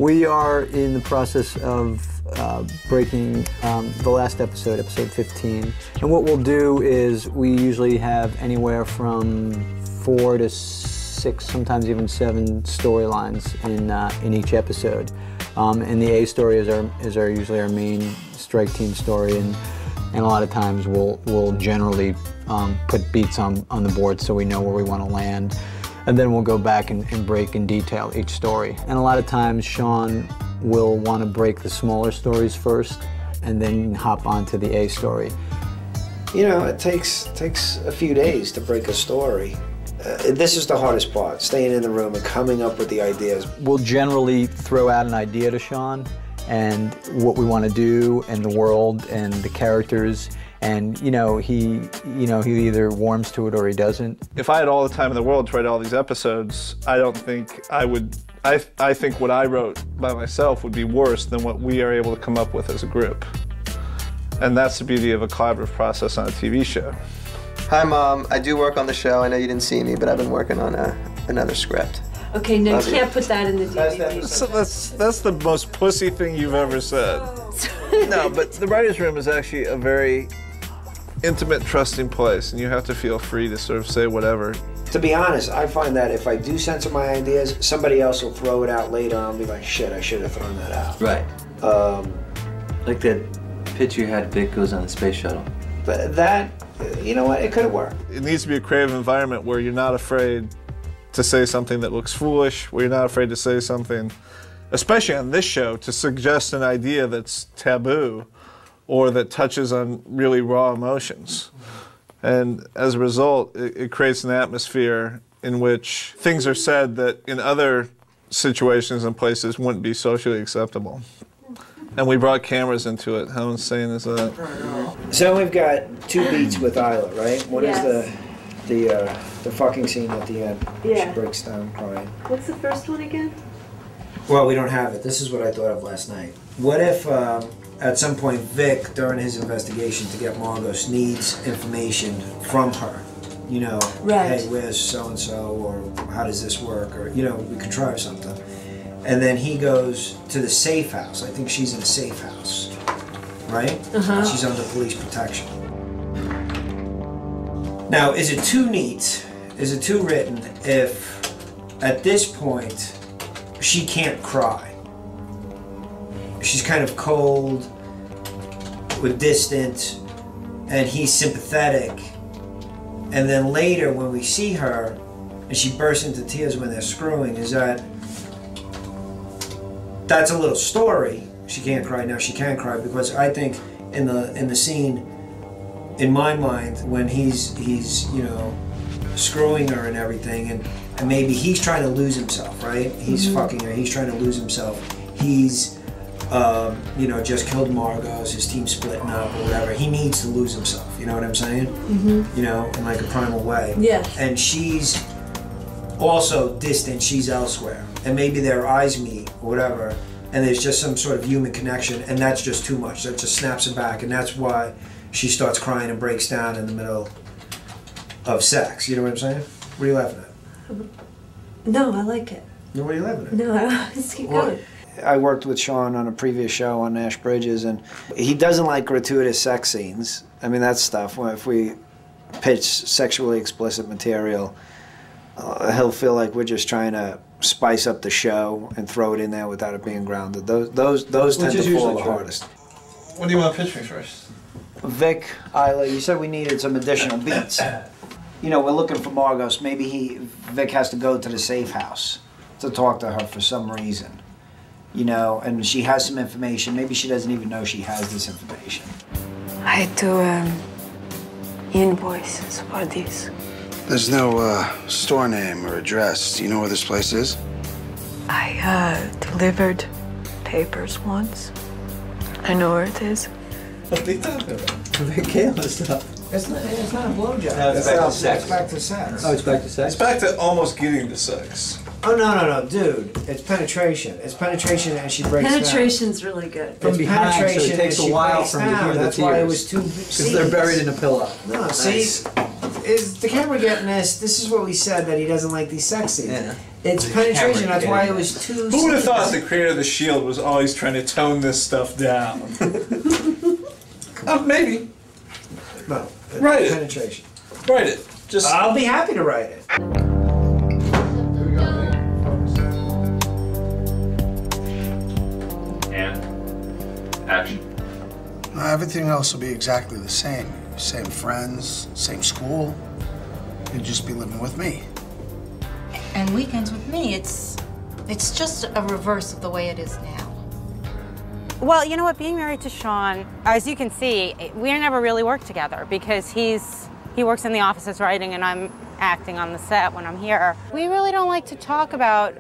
We are in the process of breaking the last episode, episode 15. And what we'll do is we usually have anywhere from 4 to 6, sometimes even 7 storylines in each episode. And the A story is usually our main strike team story, and a lot of times we'll generally put beats on the board so we know where we want to land. And then we'll go back and break in detail each story. And a lot of times Sean will want to break the smaller stories first and then hop onto the A story. You know, it takes a few days to break a story. This is the hardest part, staying in the room and coming up with the ideas. We'll generally throw out an idea to Sean and what we want to do and the world and the characters. And he either warms to it or he doesn't. If I had all the time in the world to write all these episodes, I don't think I would. I think what I wrote by myself would be worse than what we are able to come up with as a group. And that's the beauty of a collaborative process on a TV show. Hi, Mom. I do work on the show. I know you didn't see me, but I've been working on another script. Okay, no, you can't put that in the DVD. So that's the most pussy thing you've ever said. No, but the writer's room is actually a very intimate, trusting place, and you have to feel free to sort of say whatever. To be honest, I find that if I do censor my ideas, somebody else will throw it out later and I'll be like, shit, I should have thrown that out. Right. Like that pitch you had, Vic goes on the space shuttle. But that, you know what, it could have worked. It needs to be a creative environment where you're not afraid to say something that looks foolish, where you're not afraid to say something, especially on this show, to suggest an idea that's taboo or that touches on really raw emotions. And as a result, it creates an atmosphere in which things are said that in other situations and places wouldn't be socially acceptable. And we brought cameras into it. How insane is that? So we've got 2 beats with Ayla, right? What is Yes. the fucking scene at the end? Yeah. She breaks down crying. What's the first one again? Well, we don't have it. This is what I thought of last night. What if at some point Vic, during his investigation to get Margos, needs information from her? You know, right. Hey, where's so-and-so, or how does this work, or, you know, we contrive something. And then he goes to the safe house. I think she's in a safe house, right? Uh-huh. She's under police protection. Now, is it too neat, is it too written if at this point she can't cry? She's kind of cold, or distant, and he's sympathetic. And then later when we see her and she bursts into tears when they're screwing, that's a little story. She can't cry. Now she can cry, because I think in the scene, in my mind, when he's you know, screwing her and everything, and maybe he's trying to lose himself, right? He's fucking her. He's trying to lose himself. He's you know, just killed Margos. His team's splitting up or whatever. He needs to lose himself. You know what I'm saying? You know, in like a primal way. Yes. And she's also distant. She's elsewhere, and maybe their eyes meet or whatever, and there's just some sort of human connection, and that's just too much. That just snaps her back, and that's why she starts crying and breaks down in the middle of sex. You know what I'm saying? What are you laughing at? No, I like it. No, what are you laughing at? No, let's keep going. I worked with Sean on a previous show on Nash Bridges, and he doesn't like gratuitous sex scenes. I mean, that's stuff. If we pitch sexually explicit material, he'll feel like we're just trying to spice up the show and throw it in there without it being grounded. Those tend to fall the hardest. What do you want to pitch me first? Vic, Ayla, you said we needed some additional beats. You know, we're looking for Margos. Maybe Vic has to go to the safe house to talk to her for some reason. You know, and she has some information. Maybe she doesn't even know she has this information. I do invoices for this. There's no store name or address. Do you know where this place is? I delivered papers once. I know where it is. What are you talking about? Vic Ayla stuff. It's not a blowjob. No, it's back to sex. It's back to sex. Oh, it's back to sex? It's back to almost getting to sex. Oh, no, dude. It's penetration. It's penetration, and she breaks Penetration's really good. From behind, so it takes a while from to hear the tears. That's why it was too... Because they're buried in a pillow. No, see? is the camera getting this? This is what we said, that he doesn't like these sex scenes. Yeah. It's penetration. That's why it was too. Who would have thought the creator of the Shield was always trying to tone this stuff down? Maybe. No. Write it. Penetration. Write it. Just. I'll be happy to write it. And action. Everything else will be exactly the same. Same friends, same school. You'll just be living with me. And weekends with me, it's just a reverse of the way it is now. Well, you know what, being married to Sean, as you can see, we never really worked together because he works in the offices writing and I'm acting on the set when I'm here. We really don't like to talk about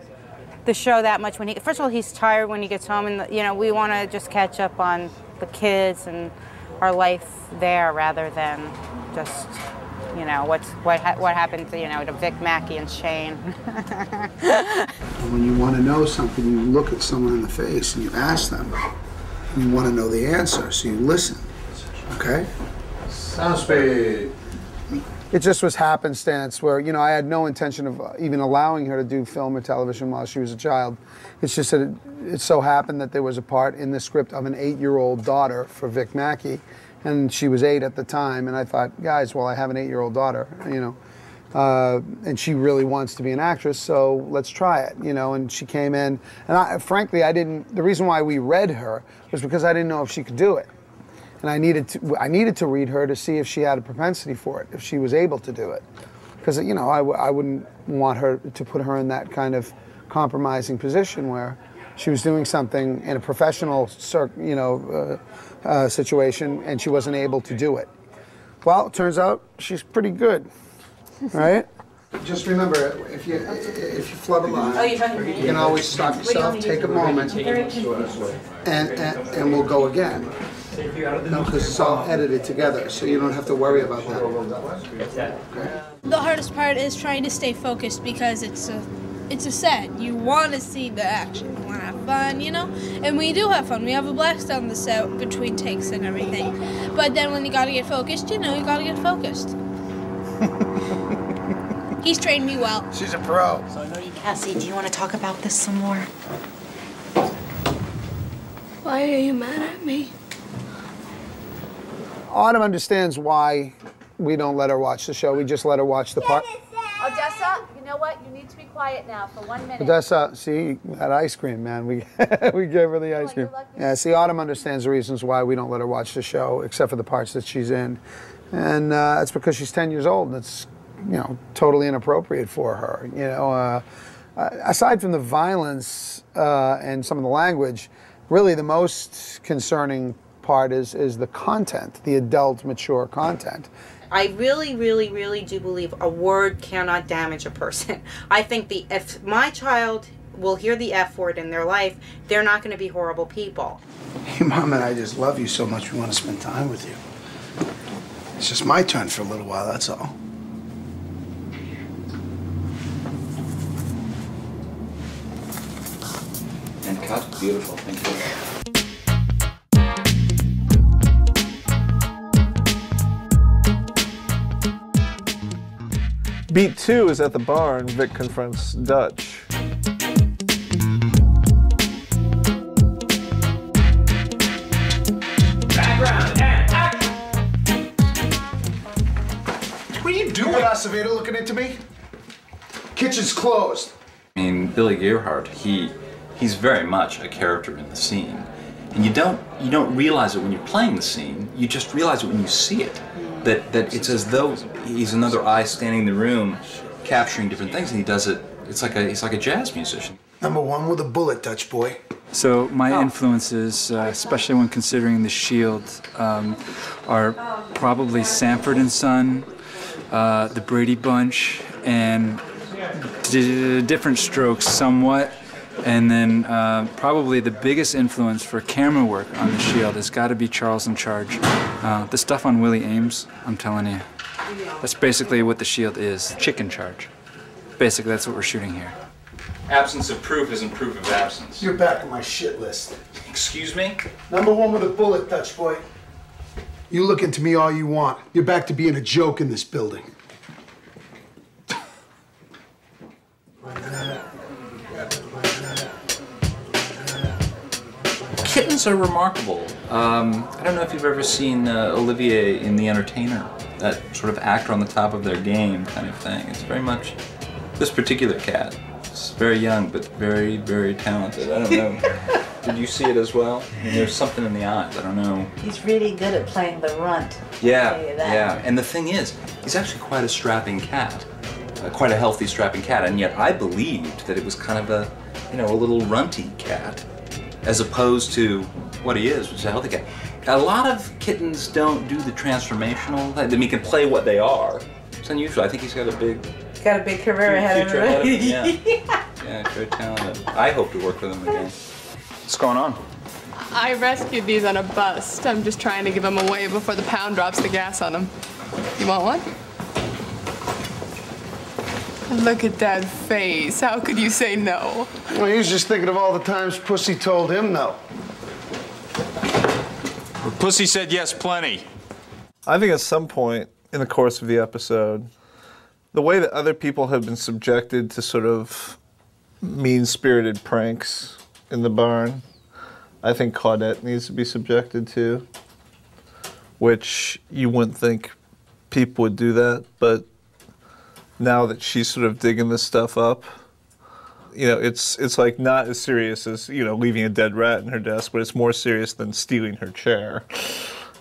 the show that much first of all, he's tired when he gets home and, you know, we want to just catch up on the kids and our life there rather than just, you know, what happened to, you know, to Vic, Mackie, and Shane. When you want to know something, you look at someone in the face and you ask them. You want to know the answer, so you listen. Okay? Sound speed. It just was happenstance where, you know, I had no intention of even allowing her to do film or television while she was a child. It's just that it so happened that there was a part in the script of an 8-year-old daughter for Vic Mackie, and she was 8 at the time, and I thought, guys, well, I have an 8-year-old daughter, you know, and she really wants to be an actress, so let's try it, you know, and she came in, and frankly, the reason why we read her was because I didn't know if she could do it. And I needed to read her to see if she had a propensity for it, if she was able to do it. Because, you know, I wouldn't want her to put her in that kind of compromising position where she was doing something in a professional, you know, situation and she wasn't able to do it. Well, it turns out she's pretty good, right? Just remember, if you flub a line, you can always stop yourself, take a moment, and we'll go again. No, because it's all edited together, so you don't have to worry about that. Okay. The hardest part is trying to stay focused because it's a set. You want to see the action, you want to have fun, you know? And we do have fun. We have a blast on the set between takes and everything. But then when you got to get focused, you know, you got to get focused. He's trained me well. She's a pro. So I know you, Cassie, do you want to talk about this some more? Why are you mad at me? Autumn understands why we don't let her watch the show. We just let her watch the part. Odessa, you know what? You need to be quiet now for 1 minute. Odessa, see, that ice cream, man. We gave her the ice cream. Yeah, see, Autumn understands the reasons why we don't let her watch the show, except for the parts that she's in. And it's because she's 10 years old, and it's, you know, totally inappropriate for her. You know, aside from the violence and some of the language, really the most concerning part is the content, the adult, mature content. I really, really, really do believe a word cannot damage a person. I think if my child will hear the F word in their life, they're not going to be horrible people. Hey, Mom and I just love you so much we want to spend time with you. It's just my turn for a little while, that's all. And cut. Beautiful. Thank you. Beat 2 is at the bar and Vic confronts Dutch. Background and action! What are you doing, Acevedo, looking into me? Kitchen's closed. I mean, Billy Gearhart, he's very much a character in the scene. And you don't realize it when you're playing the scene, you just realize it when you see it. That it's as though he's another eye standing in the room capturing different things, and he does it, he's like a jazz musician. Number one with a bullet, Dutch boy. So my influences, especially when considering the Shield, are probably Sanford and Son, the Brady Bunch, and Different Strokes somewhat. And then probably the biggest influence for camera work on the Shield has got to be Charles in Charge. The stuff on Willie Ames, I'm telling you, that's basically what the Shield is. Chicken Charge. Basically, that's what we're shooting here. Absence of proof isn't proof of absence. You're back on my shit list. Excuse me? Number one with a bullet, Dutch boy. You look into me all you want. You're back to being a joke in this building. kittens are remarkable. I don't know if you've ever seen Olivier in The Entertainer, that sort of actor on the top of their game kind of thing. It's very much this particular cat. It's very young, but very, very talented. I don't know. Did you see it as well? I mean, there's something in the eyes. I don't know. He's really good at playing the runt. Yeah, yeah. And the thing is, he's actually quite a strapping cat. Quite a healthy strapping cat, and yet I believed that it was kind of a, you know, a little runty cat, as opposed to what he is, which is a healthy cat. A lot of kittens don't do the transformational. I mean, can play what they are. It's unusual. I think he's got a big career ahead of him. Yeah. Yeah, very talented. I hope to work with him again. What's going on? I rescued these on a bust. I'm just trying to give them away before the pound drops the gas on them. You want one? Look at that face. How could you say no? Well, he was just thinking of all the times Pussy told him no. Pussy said yes plenty. I think at some point in the course of the episode, the way that other people have been subjected to sort of mean-spirited pranks in the barn, I think Claudette needs to be subjected to, which you wouldn't think people would do that, but now that she's sort of digging this stuff up, you know, it's like not as serious as, you know, leaving a dead rat in her desk, but it's more serious than stealing her chair.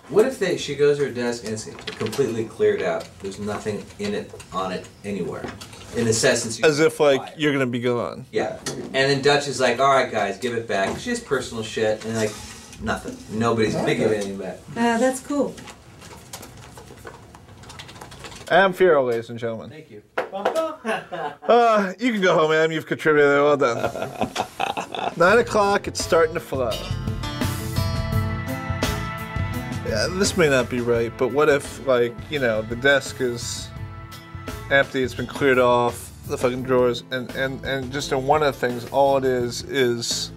What if she goes to her desk and it's completely cleared out? There's nothing in it, on it, anywhere. In necessity. As if, like, you're going to be gone. Yeah. And then Dutch is like, all right, guys, give it back. She has personal shit, and like, nothing. Nobody's going to give anything back. That's cool. Am Firo, ladies and gentlemen. Thank you. You can go home, Am. You've contributed. Well done. 9 o'clock, it's starting to flow. Yeah, this may not be right, but what if, like, you know, the desk is empty, it's been cleared off, the fucking drawers, and just in one of the things, all it is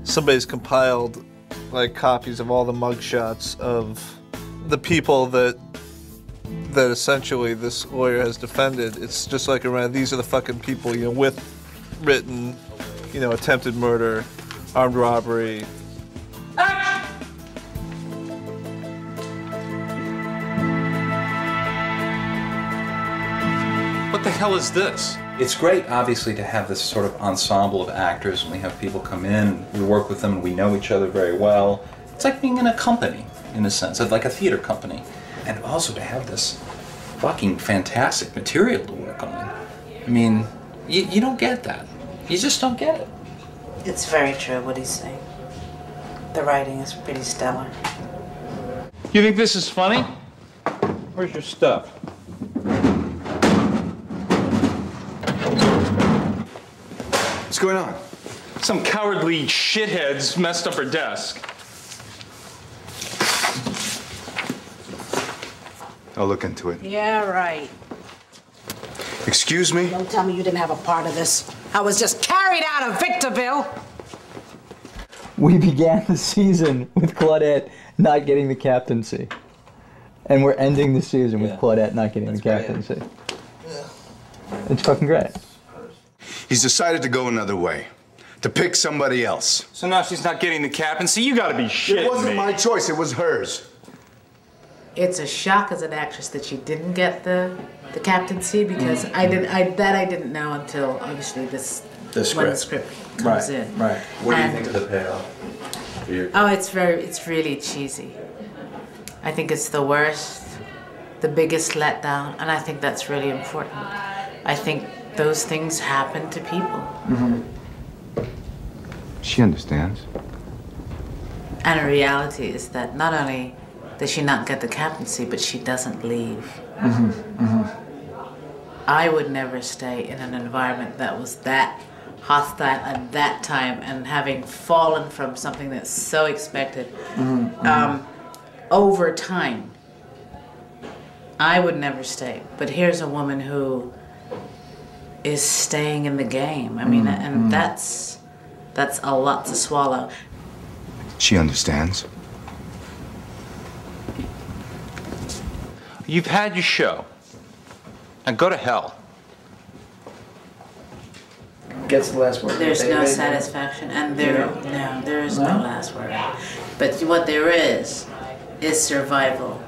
somebody's compiled, like, copies of all the mugshots of the people that essentially this lawyer has defended. It's just like around, these are the fucking people, you know, with written, you know, attempted murder, armed robbery. What the hell is this? It's great, obviously, to have this sort of ensemble of actors, and we have people come in, we work with them, and we know each other very well. It's like being in a company, in a sense, like a theater company. And also to have this fucking fantastic material to work on. I mean, you don't get that. You just don't get it. It's very true what he's saying. The writing is pretty stellar. You think this is funny? Where's your stuff? What's going on? Some cowardly shitheads messed up her desk. I'll look into it. Yeah, right. Excuse me? Don't tell me you didn't have a part of this. I was just carried out of Victorville. We began the season with Claudette not getting the captaincy. And we're ending the season with Claudette not getting the captaincy. It's fucking great. He's decided to go another way. To pick somebody else. So now she's not getting the captaincy? You gotta be shitting me. It wasn't my choice, it was hers. It's a shock as an actress that she didn't get the captaincy because I didn't know until obviously when the script comes in. Right. What do you think of the payoff? Oh, it's really cheesy. I think it's the worst, the biggest letdown, and I think that's really important. I think those things happen to people. Mm-hmm. She understands. And the reality is that not only does she not get the captaincy, but she doesn't leave. Mm-hmm. Mm-hmm. I would never stay in an environment that was that hostile at that time, and having fallen from something that's so expected over time. I would never stay. But here's a woman who is staying in the game. I mean, and that's a lot to swallow. She understands. You've had your show. Now go to hell. gets the last word. There's no They- satisfaction, and there is no last word. But what there is survival.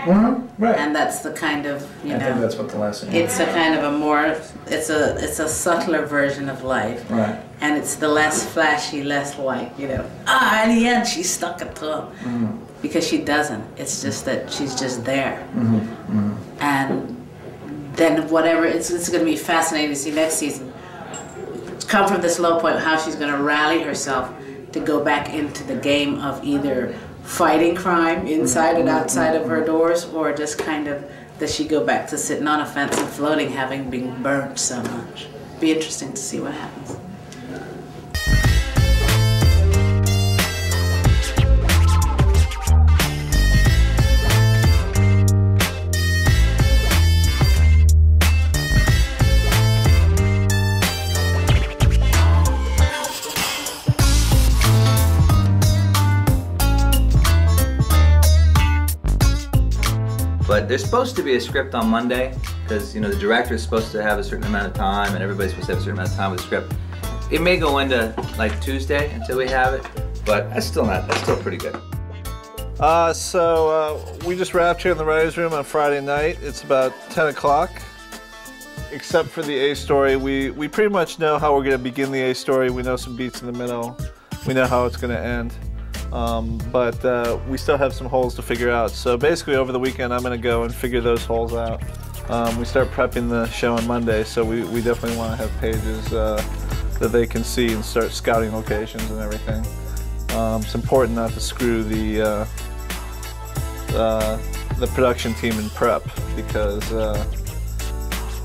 Right. And that's the kind of, I think that's what the lesson is. it's a kind of a more, it's a subtler version of life. Right. And it's the less flashy, less like, in the end she stuck it to him. Because she doesn't. It's just that she's just there. And then whatever, it's going to be fascinating to see next season. Come from this low point, how she's going to rally herself to go back into the game of either fighting crime inside and outside of her doors, or just kind of does she go back to sitting on a fence and floating, having been burnt so much. Be interesting to see what happens. But there's supposed to be a script on Monday, because the director is supposed to have a certain amount of time, and everybody's supposed to have a certain amount of time with the script. It may go into like Tuesday until we have it, but that's still pretty good. So we just wrapped here in the writers' room on Friday night. It's about 10 o'clock. Except for the A story, we pretty much know how we're going to begin the A story. We know some beats in the middle. We know how it's going to end. But we still have some holes to figure out. So basically over the weekend I'm going to go and figure those holes out. We start prepping the show on Monday, so we definitely want to have pages that they can see and start scouting locations and everything. It's important not to screw the production team in prep, because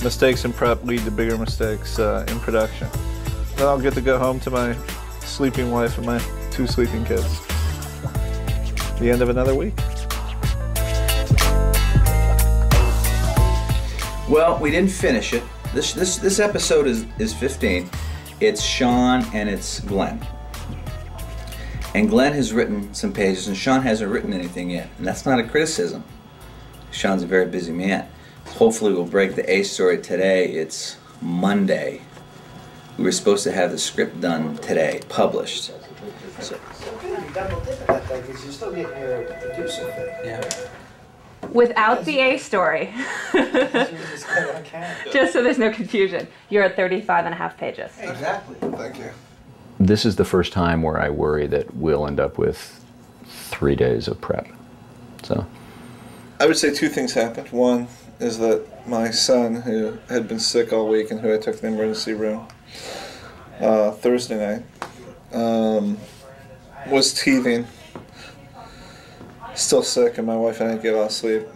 mistakes in prep lead to bigger mistakes in production. Then I'll get to go home to my sleeping wife and my 2 sleeping kids. The end of another week. Well, we didn't finish it. This episode is 15. It's Sean and it's Glenn. And Glenn has written some pages and Sean hasn't written anything yet. And that's not a criticism. Sean's a very busy man. Hopefully we'll break the A story today. It's Monday. We were supposed to have the script done today, published. So, You're still getting your producer thing. yeah. Without the A story, just so there's no confusion, you're at 35.5 pages. Exactly. Thank you. This is the first time where I worry that we'll end up with 3 days of prep. So, I would say 2 things happened. One is that my son, who had been sick all week and who I took to the emergency room Thursday night, was teething, still sick, and my wife and I didn't get a lot of sleep.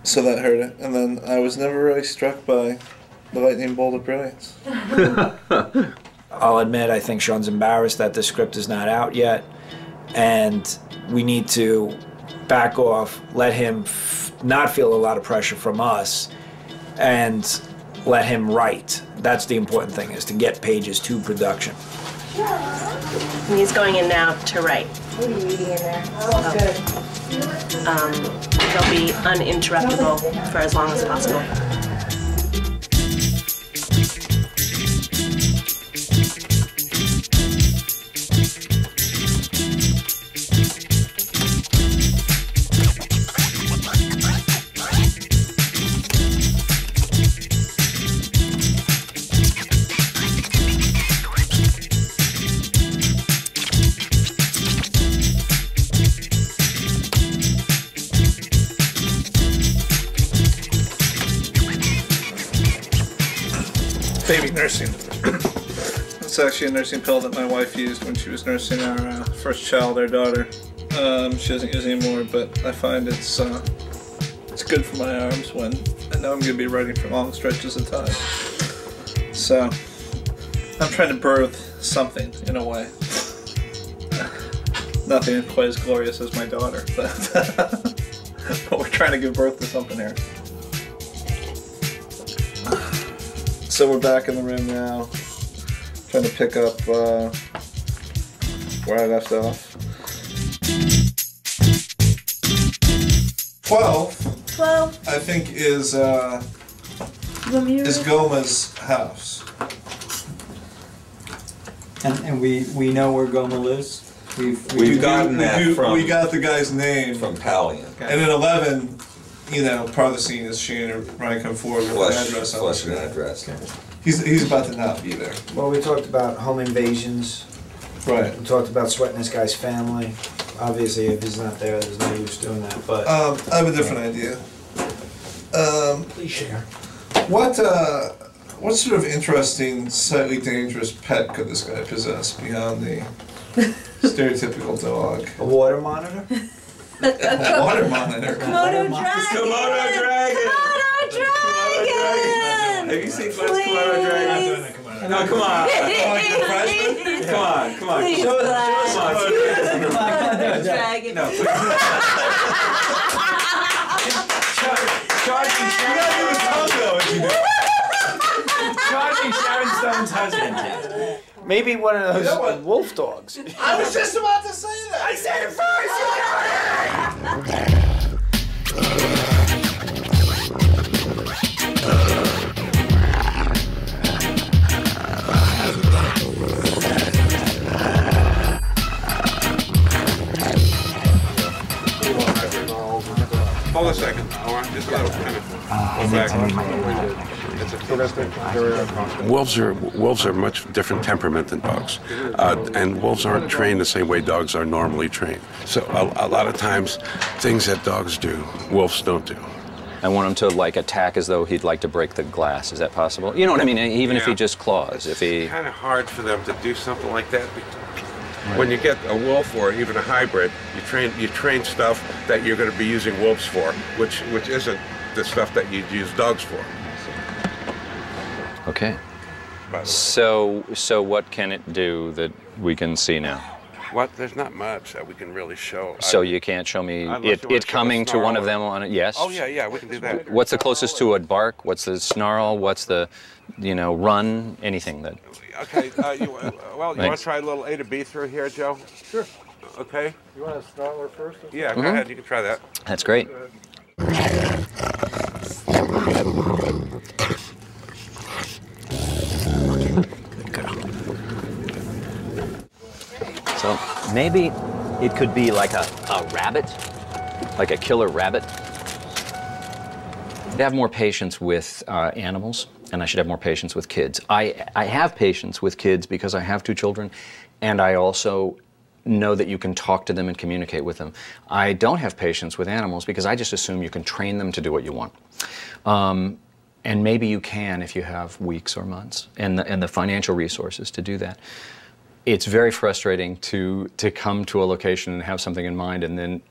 So that hurt it. And then I was never really struck by the lightning bolt of brilliance. I'll admit, I think Sean's embarrassed that the script is not out yet, and we need to back off, let him not feel a lot of pressure from us, and let him write. That's the important thing, is to get pages to production. And he's going in now to write. What are you reading in there? Oh, good. They'll be uninterruptible for as long as possible. Baby nursing. It's actually a nursing pill that my wife used when she was nursing our first child, our daughter. She doesn't use it anymore, but I find it's good for my arms when I know I'm going to be writing for long stretches of time. So I'm trying to birth something in a way. Nothing quite as glorious as my daughter, but but we're trying to give birth to something here. So we're back in the room now, trying to pick up where I left off. 12, I think, is Goma's house. And we know where Goma lives? We got the guy's name from Pallian. And in 11, you know, part of the scene is she and Ryan come forward with an address. Flush an address. He's about to not be there. Well, we talked about home invasions. Right. We talked about sweating this guy's family. Obviously, if he's not there, there's no use doing that. But I have a different idea. Please share. What sort of interesting, slightly dangerous pet could this guy possess beyond the stereotypical dog? A water monitor? A water monitor. Komodo dragon! Komodo dragon! Komodo dragon! Have you seen Glenn's Komodo dragon? No, come on. Come on. Please, Show us Komodo dragon. No, please. Charging Sharon Stone's husband. Maybe one of those wolf dogs. I was just about to say that. I said it first. Hold a second. Just a little kind of go back. Wolves are much different temperament than dogs, and wolves aren't trained the same way dogs are normally trained. So a lot of times, things that dogs do, wolves don't do. I want him to like attack as though he'd like to break the glass. Is that possible? You know what I mean? Even if he just claws, if he. It's kind of hard for them to do something like that. When you get a wolf or even a hybrid, you train stuff that you're going to be using wolves for, which isn't the stuff that you'd use dogs for. Okay. So what can it do that we can see now? What? There's not much that we can really show. So you can't show me it coming to one of them on it? Yes. Oh yeah, we can do that. What's the closest to a bark? What's the snarl? What's the, run? Anything that. Okay. You want to try a little A to B through here, Joe? Sure. Okay. You want to snarl her first? Yeah. Go ahead. You can try that. That's great. So maybe it could be like a rabbit, like a killer rabbit. I'd have more patience with animals, and I should have more patience with kids. I have patience with kids because I have 2 children, and I also know that you can talk to them and communicate with them. I don't have patience with animals because I just assume you can train them to do what you want. And maybe you can if you have weeks or months and the financial resources to do that. It's very frustrating to come to a location and have something in mind and then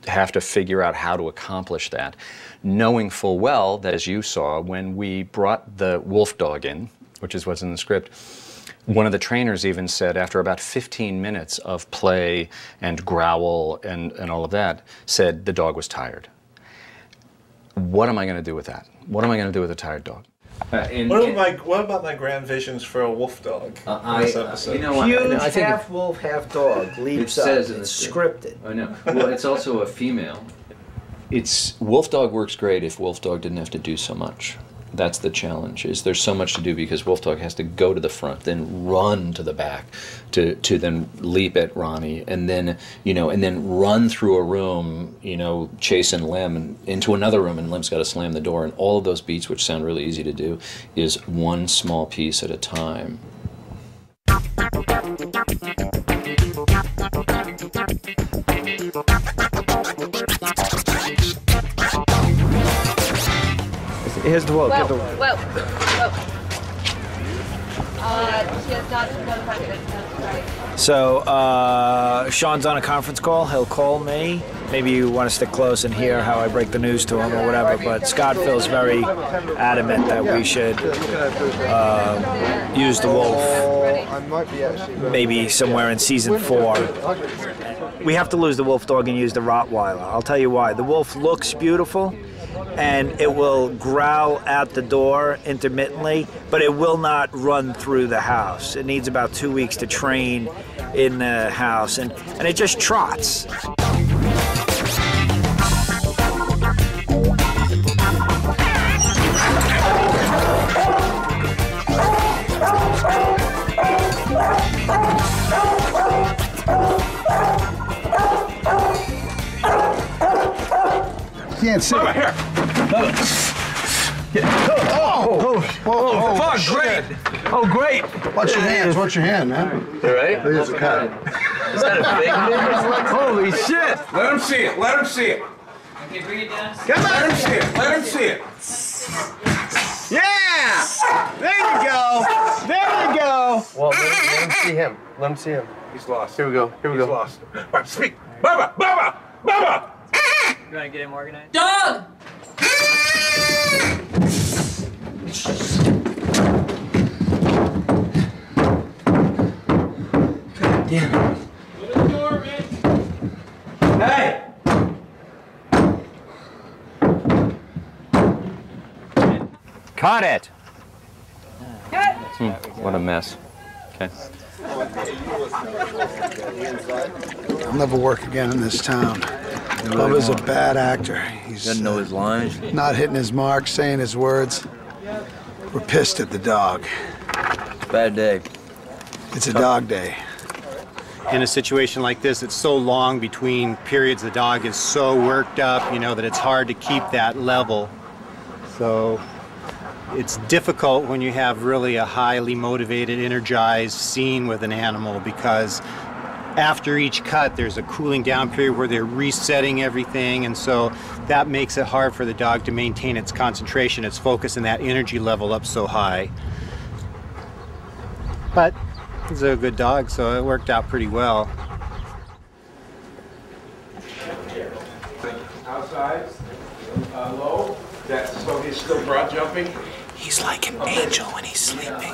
have to figure out how to accomplish that, knowing full well that, as you saw, when we brought the wolf dog in, which is what's in the script, one of the trainers even said after about 15 minutes of play and growl and all of that, said the dog was tired. What am I going to do with that? What am I going to do with a tired dog? What about my grand visions for a wolf dog in this episode? Huge half wolf, half dog leaps up. It's scripted. I know. Well, it's also a female. Wolf dog works great if wolf dog didn't have to do so much. That's the challenge. Is there's so much to do because wolf dog has to go to the front, then run to the back, to then leap at Ronnie, and then run through a room, chasing Lem and into another room, and Lem's got to slam the door. And all of those beats, which sound really easy to do, is one small piece at a time. Here's the wolf. Whoa. She has not notified me. So, Sean's on a conference call. He'll call me. Maybe you want to stick close and hear how I break the news to him or whatever. But Scott feels very adamant that we should use the wolf maybe somewhere in season 4. We have to lose the wolf dog and use the Rottweiler. I'll tell you why. The wolf looks beautiful, and it will growl out the door intermittently, but it will not run through the house. It needs about 2 weeks to train in the house, and it just trots. can't see. Over here. Fuck, great. Oh, great. Watch your hands, watch your hand, man. You ready? There's a cut. Is that a big one? Holy shit. Let him see it. Let him see it. Okay, bring it down. Come on. Let him see it. Let him see it. Yeah! There you go. There you go. Well, let him see him. Let him see him. He's lost. Here we go. Here we go. He's lost. Bubba, speak. Bubba, Bubba, Bubba. You want to get him organized? Dog! Damn it. Hey! Cut it! What a mess. Okay. I'll never work again in this town. Bubba's a bad actor. He's Doesn't know his lines. not hitting his mark, saying his words. We're pissed at the dog. Bad day. It's a dog day. In a situation like this, it's so long between periods. The dog is so worked up, you know, that it's hard to keep that level. So it's difficult when you have really a highly motivated, energized scene with an animal, because after each cut, there's a cooling down period where they're resetting everything, and so that makes it hard for the dog to maintain its concentration, its focus, and that energy level up so high. But he's a good dog, so it worked out pretty well. Outside, low. So he's still broad jumping. He's like an angel when he's sleeping.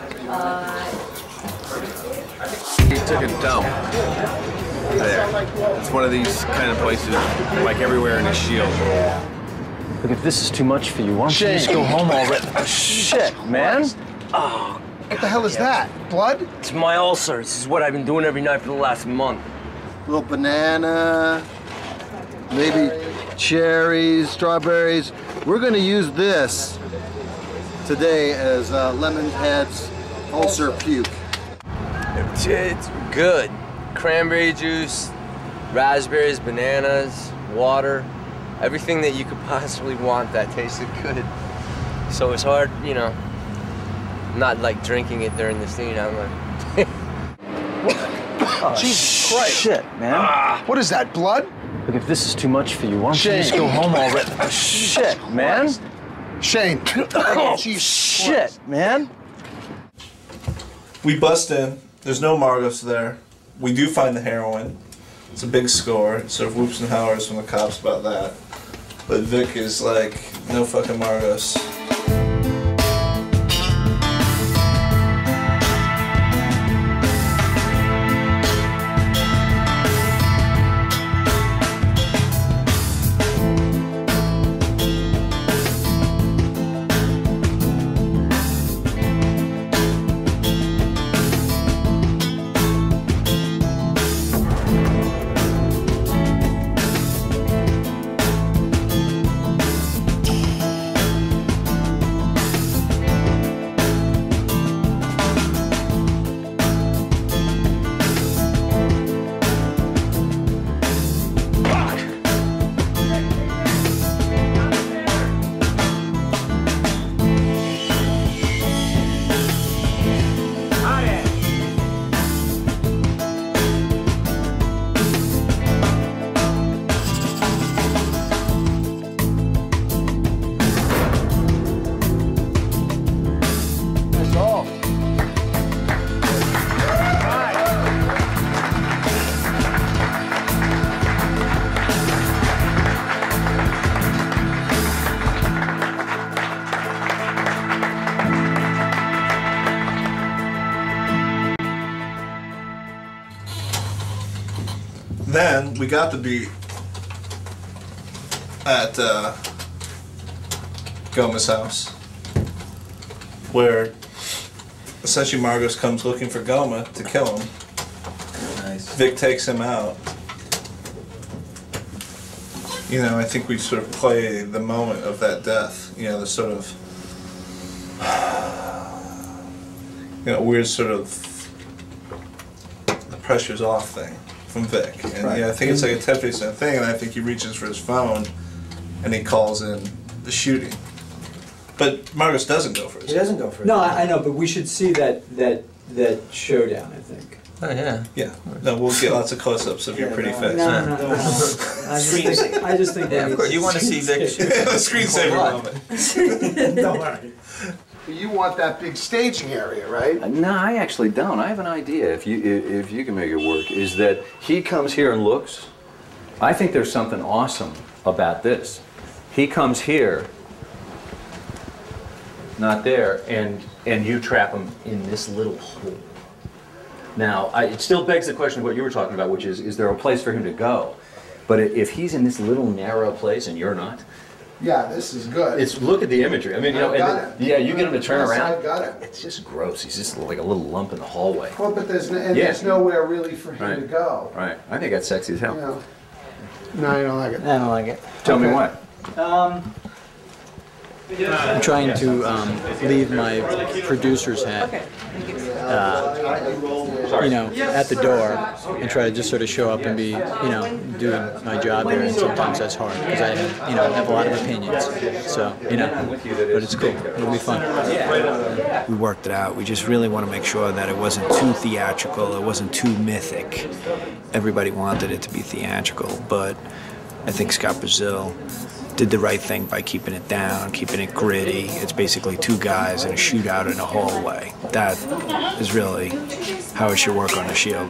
He took a dump there. It's one of these kind of places, like everywhere in a shield. Look, if this is too much for you, why don't you just go home already? Shit, man. Oh, what the hell is that? Blood? It's my ulcers. This is what I've been doing every night for the last month. Little banana, maybe cherries, strawberries. We're going to use this today as Lemonhead's ulcer puke. It's good. Cranberry juice, raspberries, bananas, water, everything that you could possibly want that tasted good. So it's hard, you know, not like drinking it during the scene. I'm like, Oh, Jesus Christ. Shit, man. What is that, blood? Look, if this is too much for you, why don't you just go home already? Shit, man. Shane. Oh, shit, man. We bust in. There's no Margos there. We do find the heroin. It's a big score. It sort of whoops and hollers from the cops about that. But Vic is like, no fucking Margos. Then we got the beat at Goma's house, where essentially Margos comes looking for Goma to kill him. Nice. Vic takes him out. You know, I think we sort of play the moment of that death. You know, the sort of, you know, weird sort of the pressure's off thing from Vic. And Right. yeah, I think it's like a 10% thing, and I think he reaches for his phone, and he calls in the shooting. But Margos doesn't go first. He doesn't go first. No, I know, but we should see that showdown, I think. Oh, yeah. Yeah. No, we'll get lots of close-ups of your pretty face. No. I just think yeah, of course. You want to see Vic shoot. Screensaver moment. Don't worry. You want that big staging area, right? No, I actually don't. I have an idea, if you can make it work, is that he comes here and looks. I think there's something awesome about this. He comes here, not there, and you trap him in this little hole. Now, it still begs the question of what you were talking about, which is there a place for him to go? But if he's in this little narrow place and you're not, yeah, this is good. Look at the imagery. I mean, you know, yeah, you get him to turn around. I got it. It's just gross. He's just like a little lump in the hallway. Well, but there's nowhere really for him to go. Right. I think that's sexy as hell. Yeah. No, you don't like it. I don't like it. Tell me why. I'm trying to leave my producer's hat, you know, at the door and try to just sort of show up and be, you know, doing my job there. And sometimes that's hard because I have, you know, have a lot of opinions. So, you know, but it's cool. It'll be fun. We worked it out. We just really want to make sure that it wasn't too theatrical. It wasn't too mythic. Everybody wanted it to be theatrical, but I think Scott Brazil did the right thing by keeping it down, keeping it gritty. It's basically two guys in a shootout in a hallway. That is really how it should work on a Shield.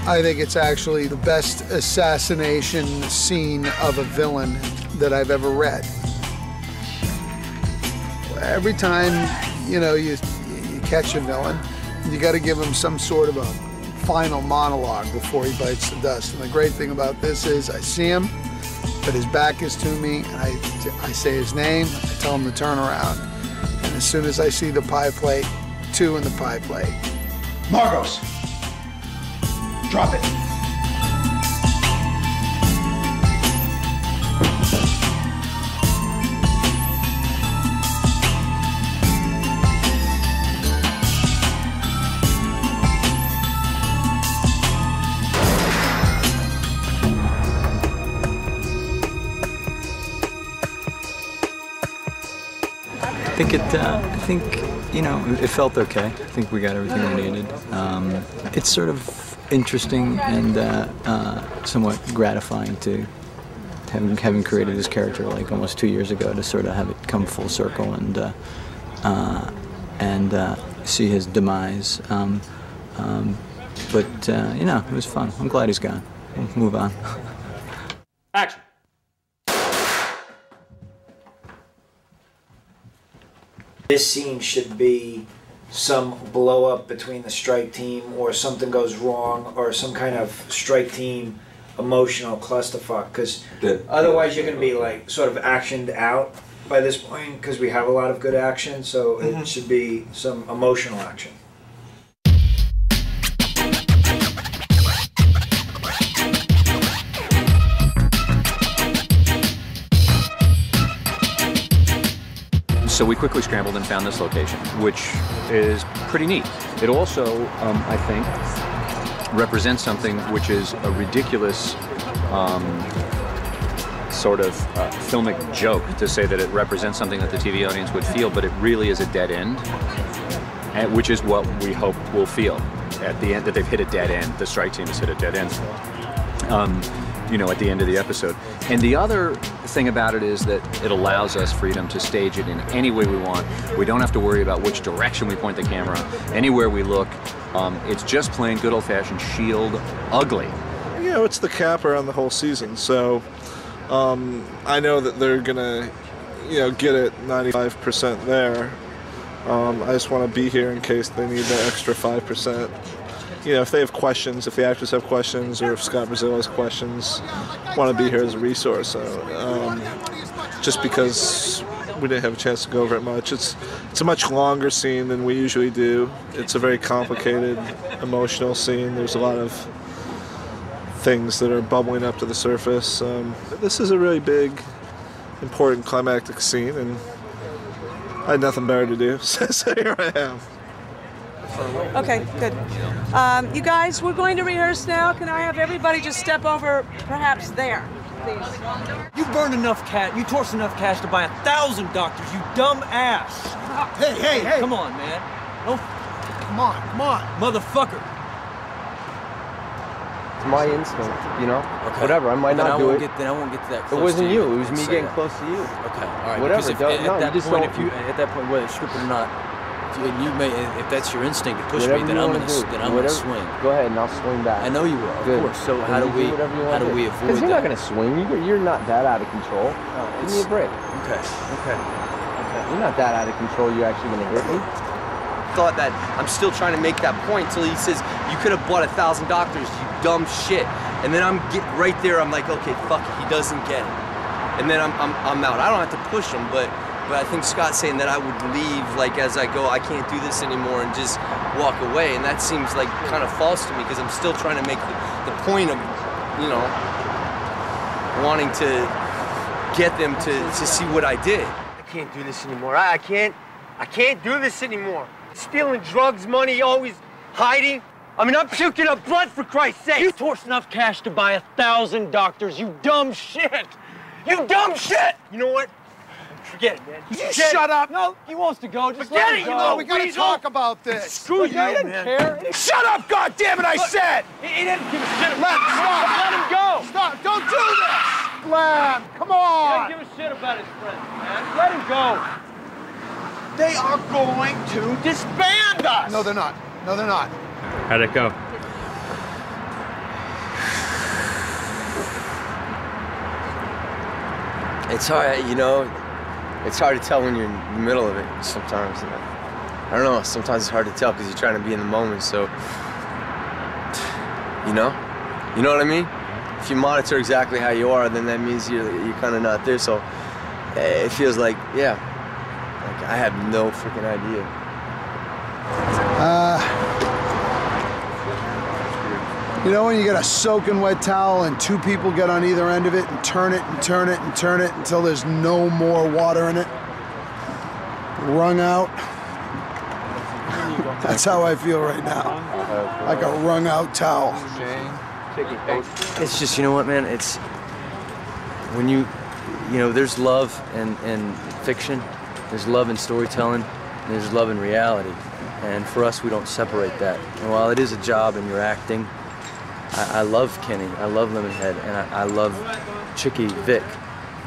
I think it's actually the best assassination scene of a villain that I've ever read. Every time, you know, you catch a villain, you got to give him some sort of a final monologue before he bites the dust. And the great thing about this is I see him, but his back is to me, and I say his name, I tell him to turn around. And as soon as I see the pie plate, 2 in the pie plate. Margos! Drop it. I think you know, it felt okay. I think we got everything we needed. It's sort of interesting and somewhat gratifying to having created this character like almost 2 years ago to sort of have it come full circle and see his demise. But you know, it was fun. I'm glad he's gone. We'll move on. Action. This scene should be some blow up between the strike team, or something goes wrong, or some kind of strike team emotional clusterfuck, because otherwise you're going to be like sort of actioned out by this point, because we have a lot of good action, so it should be some emotional action. So we quickly scrambled and found this location, which is pretty neat. It also, I think, represents something which is a ridiculous sort of filmic joke to say that it represents something that the TV audience would feel, but it really is a dead end, which is what we hope we'll feel at the end, that they've hit a dead end. The strike team has hit a dead end. You know, at the end of the episode. And the other thing about it is that it allows us freedom to stage it in any way we want. We don't have to worry about which direction we point the camera. Anywhere we look, it's just plain good old-fashioned Shield ugly. Yeah, it's the capper on the whole season. So I know that they're gonna, get it 95% there. I just want to be here in case they need that extra 5%. If they have questions, if the actors have questions, or if Scott Brazil has questions, I want to be here as a resource. Just because we didn't have a chance to go over it much. It's a much longer scene than we usually do. It's a very complicated, emotional scene. There's a lot of things that are bubbling up to the surface. This is a really big, important climactic scene, and I had nothing better to do, so here I am. Okay, good. You guys, we're going to rehearse now. Can I have everybody just step over, perhaps there, please? You burned enough cash, you torched enough cash to buy 1,000 doctors, you dumb ass. Hey! Come on, man. No. Come on. Motherfucker. It's my instinct, Okay. Whatever, I might not do it. Then I won't get to that close. It wasn't to you. It was me getting close to you. Okay, all right. Whatever. Because at that point, whether it's scripted or not, if that's your instinct to push whatever me, then I'm gonna swing. Go ahead, and I'll swing back. I know you will, of Good. course. So how do we avoid Because you're not gonna swing. You're not that out of control. Give me a break. Okay. You're not that out of control. You're actually gonna hit me. Thought that I'm still trying to make that point till he says you could have bought 1,000 doctors, you dumb shit. And then I'm right there. I'm like, okay, fuck it. He doesn't get it. And then I'm out. I don't have to push him, but I think Scott's saying that I would leave, like, as I go, I can't do this anymore, and just walk away. And that seems like kind of false to me, because I'm still trying to make the point of, wanting to get them to see what I did. I can't do this anymore. I can't do this anymore. Stealing drugs, money, always hiding. I mean, I'm puking up blood, for Christ's sake. You torched enough cash to buy 1,000 doctors, you dumb shit. You dumb shit. You know what? Forget it, man. You shut up. No, he wants to go. Just Forget let him it, go. we gotta talk about this. Screw you, man. He didn't care. Shut up, goddammit, I said! He didn't give a shit. Stop. Let him go. Stop, don't do this! Glenn, come He on! doesn't give a shit about his friends, man. Let him go. They are going to disband us. No, they're not. No, they're not. How'd it go? It's hard, it's hard to tell when you're in the middle of it sometimes. I don't know, sometimes it's hard to tell because you're trying to be in the moment, so, you know what I mean? If you monitor exactly how you are, then that means you're kind of not there, so it feels like, yeah, like I have no freaking idea. When you get a soaking wet towel and two people get on either end of it and turn it and turn it and turn it until there's no more water in it, wrung out. That's how I feel right now, like a wrung out towel. It's just, you know what, man? It's when there's love in fiction, there's love in storytelling, and there's love in reality. And for us, we don't separate that. And while it is a job and you're acting, I love Kenny, I love Lemonhead, and I love Chicky, Vic.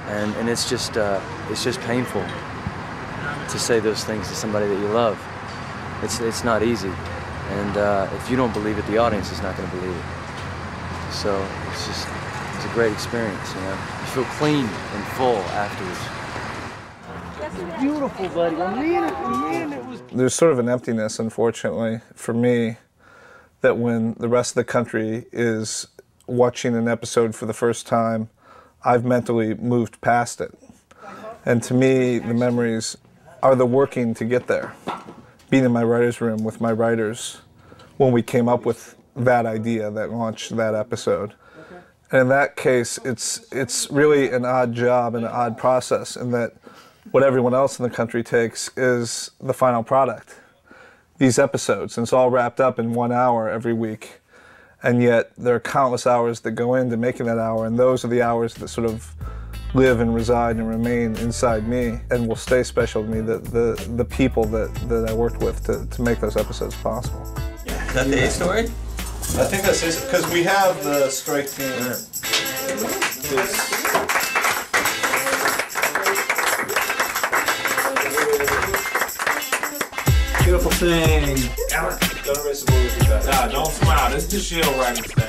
And it's just painful to say those things to somebody that you love. It's not easy. And if you don't believe it, the audience is not going to believe it. So it's a great experience, You feel clean and full afterwards. Beautiful, buddy. Man, it was. There's sort of an emptiness, unfortunately, for me, that when the rest of the country is watching an episode for the first time, I've mentally moved past it. And to me, the memories are the working to get there. Being in my writer's room with my writers when we came up with that idea that launched that episode. And in that case, it's really an odd job and an odd process in that what everyone else in the country takes is the final product. These episodes, and it's all wrapped up in 1 hour every week. And yet there are countless hours that go into making that hour, and those are the hours that sort of live and reside and remain inside me and will stay special to me, the people that I worked with to make those episodes possible. Is that the A story? I think that's it, because we have the strike team. Beautiful thing. Don't erase the movie. Nah, don't smile. This is the shield writing staff.